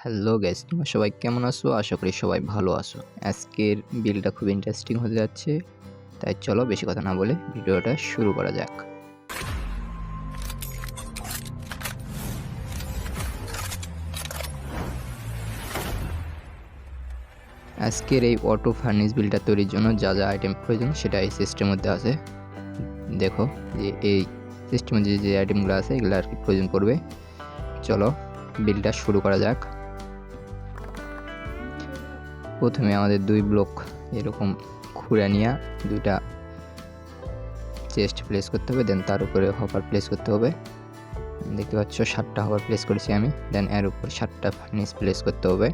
Hello guys, তোমরা সবাই কেমন আছো? আশা করি সবাই ভালো আছো। আজকের বিলটা খুব ইন্টারেস্টিং হতে যাচ্ছে, তাই চলো বেশি কথা না বলে ভিডিওটা শুরু করা যাক। আজকের এই অটো ফার্নিশ বিলটা তৈরির জন্য যা যা আইটেম প্রয়োজন সেটা এই সিস্টেমের মধ্যে আছে। দেখো যে এই সিস্টেমে যে আইটেমগুলো আছে এগুলো আর কি প্রয়োজন পড়বে। চলো বিলটা শুরু করা যাক। প্রথমে আমাদের 2 ব্লক এরকম খুঁড়ে নিয়ে দুইটা চেস্ট প্লেস করতে হবে, দেন তার উপরে হপার প্লেস করতে হবে। দেখতে পাচ্ছ 7টা হপার প্লেস করেছি আমি, দেন এর উপর 7টা ফার্নিশ প্লেস করতে হবে।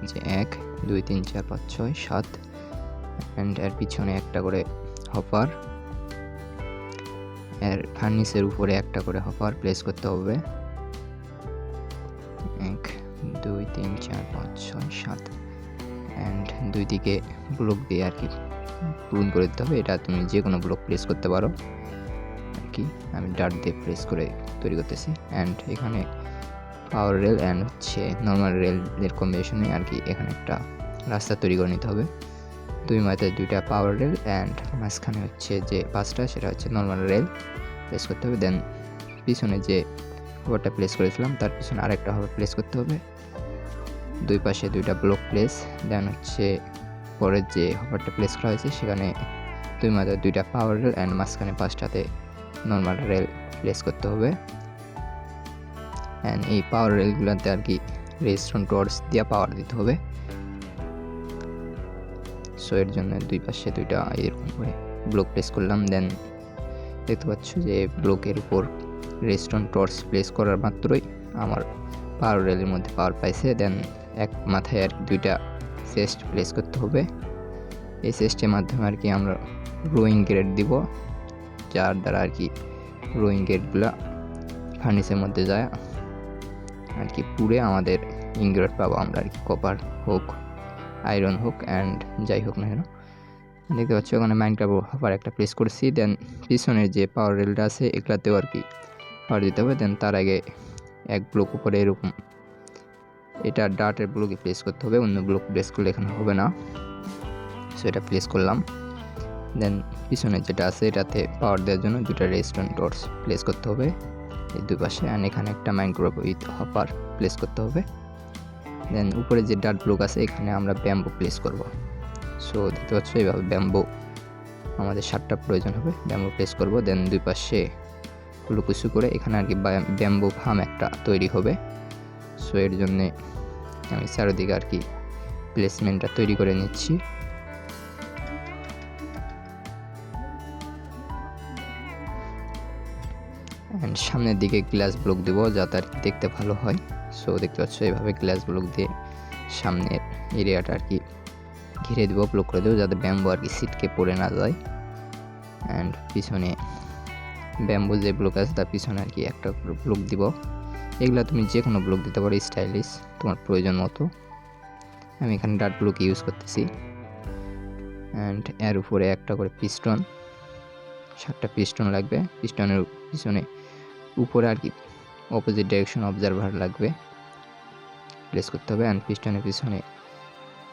যে 1 2 3 4 5 6 7 এন্ড এর পিছনে একটা করে হপার, এর ফার্নিশের উপরে একটা করে হপার প্লেস করতে হবে। 1 2 3 4 5 6 7 এন্ড দুই দিকে ব্লক দিয়ে আর কি পূরণ করে দিতে হবে। এটা তুমি যে কোনো ব্লক প্লেস করতে পারো আর কি, আমি ডাট দিয়ে প্রেস করে তৈরি করতেছি। অ্যান্ড এখানে পাওয়ার রেল অ্যান্ড হচ্ছে নর্মাল রেলের কম্বিনেশনে আর কি এখানে একটা রাস্তা তৈরি করে নিতে হবে। দুই মাথায় 2টা পাওয়ার রেল অ্যান্ড মাঝখানে হচ্ছে যে 5টা সেটা হচ্ছে নর্মাল রেল প্লেস করতে হবে। দেন পিছনে যে হভারটা প্লেস করেছিলাম তার পিছনে আরেকটা হভার প্লেস করতে হবে। দুই পাশে 2টা ব্লক প্লেস, দেন হচ্ছে পরের যে হভারটা প্লেস করা হয়েছে সেখানে দুই মাথায় 2টা পাওয়ার রেল অ্যান্ড মাঝখানে 5টাতে নর্মাল রেল প্লেস করতে হবে। অ্যান্ড এই পাওয়ার রেলগুলোতে আর কি রেজিস্ট্রেশন টর্চ দিয়ে পাওয়ার দিতে হবে। সো এর জন্য দুই পাশে 2টা এরকম করে ব্লক প্লেস করলাম। দেন দেখতে পাচ্ছ যে ব্লকের উপর রেজিস্ট্রেশন টর্চ প্লেস করার মাত্রই আমার পাওয়ার রেলের মধ্যে পাওয়ার পাইছে। দেন এক মাথায় আর কি 2টা চেস্ট প্লেস করতে হবে। এই চেস্টের মাধ্যমে আর কি আমরা রোয়িং গ্রেড দিব, যার দ্বারা আর কি রোয়িং গ্রেডগুলো ফার্নিশের মধ্যে যায় আর কি পুরে আমাদের ইনগ্রেড পাবো আমরা আর কি, কপার হোক আয়রন হোক অ্যান্ড যাই হোক না কেন। দেখতে পাচ্ছ ওখানে মাইনক্রাফট হপার একটা প্লেস করেছি। দেন পিছনের যে পাওয়ার রেলটা আছে এগুলাতেও আর কি পাওয়ার দিতে হবে। দেন তার আগে এক ব্লক উপরে এরকম এটা ডাটের ব্লকে প্লেস করতে হবে, অন্য ব্লক প্লেস করলে এখানে হবে না। সো এটা প্লেস করলাম। দেন পিছনে যেটা আছে এটাতে পাওয়ার দেওয়ার জন্য 2টা রেজিস্ট্রেশন টর্চ প্লেস করতে হবে এই দুই পাশে, অ্যান্ড এখানে একটা মাইনক্রাফট উইথ হপার প্লেস করতে হবে। দেন উপরে যে ডাট ব্লক আছে এখানে আমরা ব্যাম্বু প্লেস করব। সো দেখতে পাচ্ছ এইভাবে ব্যাম্বু আমাদের 7টা প্রয়োজন হবে, ব্যাম্বু প্লেস করব। দেন দুই পাশে লুকুচু করে এখানে আর কি ব্যাম্বু ফার্ম একটা তৈরি হবে। সো এর জন্যে আমি চারিদিকে আর কি প্লেসমেন্টটা তৈরি করে নিচ্ছি। অ্যান্ড সামনের দিকে গ্লাস ব্লক দেবো যাতে আর কি দেখতে ভালো হয়। সো দেখতে পাচ্ছ এইভাবে গ্লাস ব্লক দিয়ে সামনের এরিয়াটা আর কি ঘিরে দেবো, ব্লক করে দেবো যাতে ব্যাম্বু আর কি সিটকে পড়ে না যায়। অ্যান্ড পিছনে ব্যাম্বু যে ব্লক আছে তার পিছনে আর কি একটা ব্লক দিব। এগুলা তুমি যে কোনো ব্লক দিতে পারো স্টাইলিশ তোমার প্রয়োজন মতো। আমি এখানে ডাট ব্লক ইউজ করতেছি। অ্যান্ড এর উপরে একটা করে পিস্টন, 7টা পিস্টন লাগবে। পিস্টনের পিছনে উপরে আর কি অপোজিট ডাইরেকশন অবজারভার লাগবে প্লেস করতে হবে। অ্যান্ড পিস্টনের পিছনে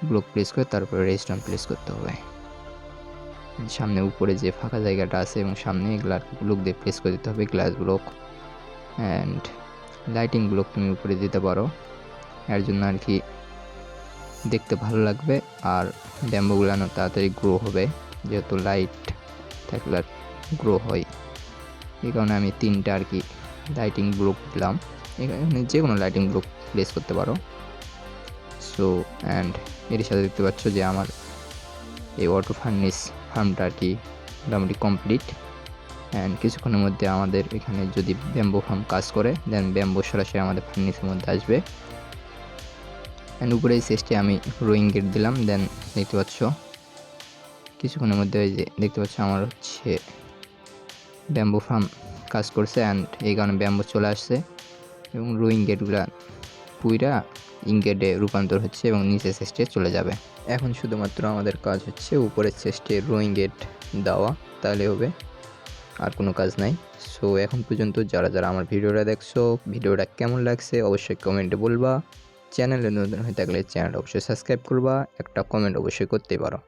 ব্লক প্লেস করে তারপরে রেজিস্ট্রেশন প্লেস করতে হবে। সামনে উপরে যে ফাঁকা জায়গাটা আছে এবং সামনে এগুলো আর কি ব্লক দিয়ে প্লেস করে দিতে হবে, glass block. And lighting block তুমি উপরে দিতে পারো, এর জন্য আর কি দেখতে ভালো লাগবে আর ব্যাম্বুগুলো তাড়াতাড়ি গ্রো হবে, যেহেতু লাইট থাকলে আর গ্রো হয়। এই কারণে আমি 3টা আর কি লাইটিং ব্লক দিলাম। এখানে যে কোনো লাইটিং ব্লক প্লেস করতে পারো। সো অ্যান্ড এর সাথে দেখতে পাচ্ছ যে আমার এই অটো ফার্নিশ ফার্মটা আর কি মোটামুটি কমপ্লিট। অ্যান্ড কিছুক্ষণের মধ্যে আমাদের এখানে যদি ব্যাম্বু ফার্ম কাজ করে দেন ব্যাম্বু সরাসরি আমাদের ফার্নিশের মধ্যে আসবে। অ্যান্ড উপরে এই চেস্টে আমি রোয়িং গেট দিলাম। দেন দেখতে পাচ্ছ কিছুক্ষণের মধ্যে ওই যে দেখতে পাচ্ছ আমার হচ্ছে ব্যাম্বু ফার্ম কাজ করছে। অ্যান্ড এই কারণে ব্যাম্বু চলে আসছে এবং রোয়িং গেটগুলো পুইরা ইনগেটে রূপান্তর হচ্ছে এবং নিচের চেস্টে চলে যাবে। এখন শুধুমাত্র আমাদের কাজ হচ্ছে উপরের চেস্টে রোয়িং গেট দেওয়া, তাহলে হবে। আর কোনো কাজ নাই। সো এখন পর্যন্ত যারা যারা আমার ভিডিওটা দেখছো, ভিডিওটা কেমন লাগছে অবশ্যই কমেন্টে বলবা। চ্যানেলে নতুন হয়ে থাকলে চ্যানেলটা অবশ্যই সাবস্ক্রাইব করবা, একটা কমেন্ট অবশ্যই করতে পারো।